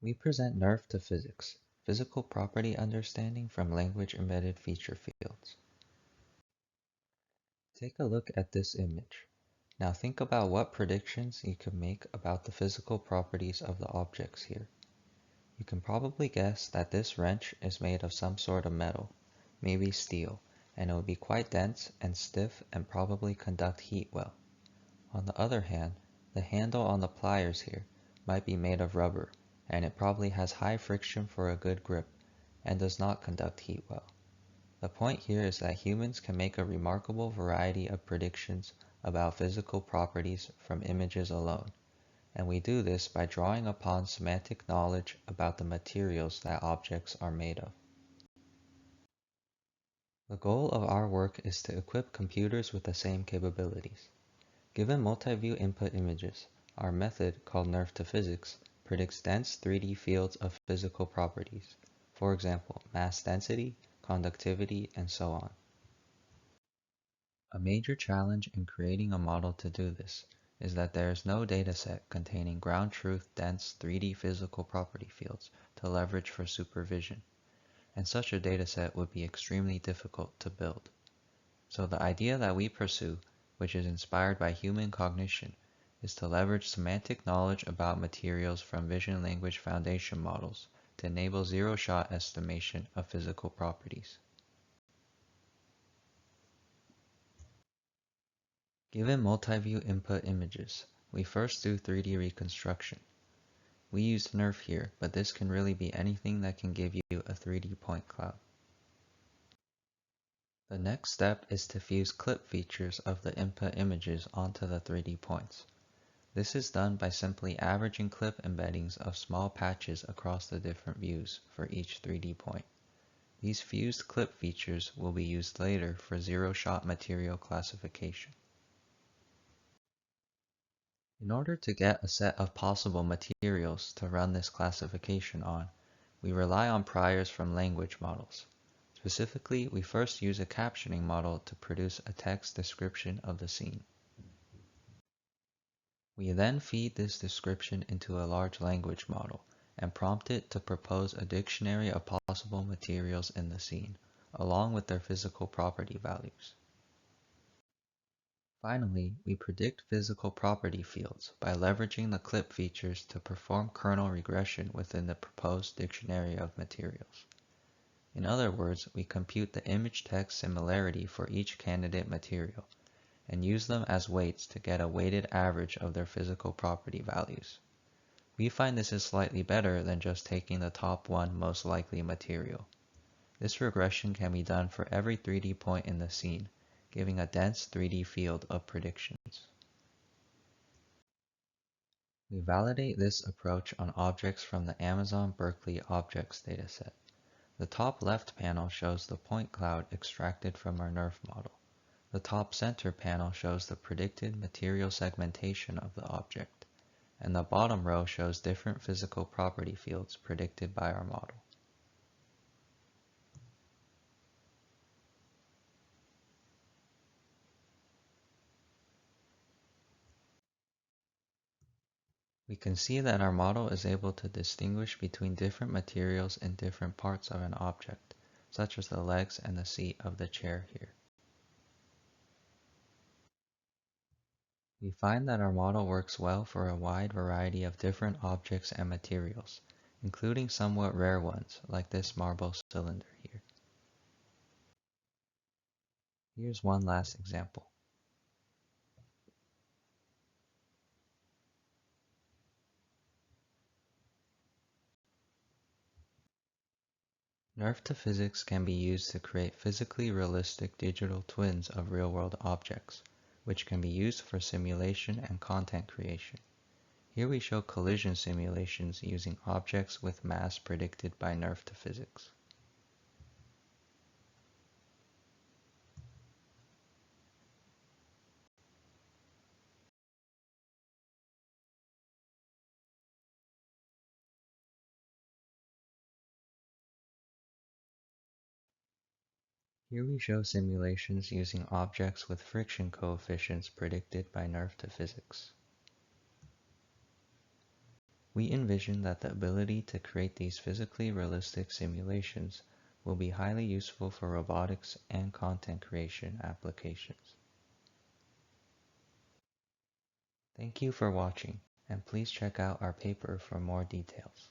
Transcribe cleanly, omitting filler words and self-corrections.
We present NERF to physics, physical property understanding from language-embedded feature fields. Take a look at this image. Now think about what predictions you could make about the physical properties of the objects here. You can probably guess that this wrench is made of some sort of metal, maybe steel, and it would be quite dense and stiff and probably conduct heat well. On the other hand, the handle on the pliers here might be made of rubber, and it probably has high friction for a good grip, and does not conduct heat well. The point here is that humans can make a remarkable variety of predictions about physical properties from images alone, and we do this by drawing upon semantic knowledge about the materials that objects are made of. The goal of our work is to equip computers with the same capabilities. Given multi-view input images, our method, called NERF to physics, predicts dense 3D fields of physical properties, for example, mass density, conductivity, and so on. A major challenge in creating a model to do this is that there is no dataset containing ground truth dense 3D physical property fields to leverage for supervision, and such a dataset would be extremely difficult to build. So the idea that we pursue, which is inspired by human cognition, is to leverage semantic knowledge about materials from vision language foundation models to enable zero-shot estimation of physical properties. Given multi-view input images, we first do 3D reconstruction. We used NERF here, but this can really be anything that can give you a 3D point cloud. The next step is to fuse clip features of the input images onto the 3D points. This is done by simply averaging clip embeddings of small patches across the different views for each 3D point. These fused clip features will be used later for zero-shot material classification. In order to get a set of possible materials to run this classification on, we rely on priors from language models. Specifically, we first use a captioning model to produce a text description of the scene. We then feed this description into a large language model and prompt it to propose a dictionary of possible materials in the scene, along with their physical property values. Finally, we predict physical property fields by leveraging the clip features to perform kernel regression within the proposed dictionary of materials. In other words, we compute the image-text similarity for each candidate material and use them as weights to get a weighted average of their physical property values. We find this is slightly better than just taking the top one most likely material. This regression can be done for every 3D point in the scene, giving a dense 3D field of predictions. We validate this approach on objects from the Amazon Berkeley Objects dataset. The top left panel shows the point cloud extracted from our NERF model. The top center panel shows the predicted material segmentation of the object, and the bottom row shows different physical property fields predicted by our model. We can see that our model is able to distinguish between different materials in different parts of an object, such as the legs and the seat of the chair here. We find that our model works well for a wide variety of different objects and materials, including somewhat rare ones, like this marble cylinder here. Here's one last example. NERF to physics can be used to create physically realistic digital twins of real-world objects, which can be used for simulation and content creation. Here we show collision simulations using objects with mass predicted by NERF to physics. Here we show simulations using objects with friction coefficients predicted by NERF to physics. We envision that the ability to create these physically realistic simulations will be highly useful for robotics and content creation applications. Thank you for watching, and please check out our paper for more details.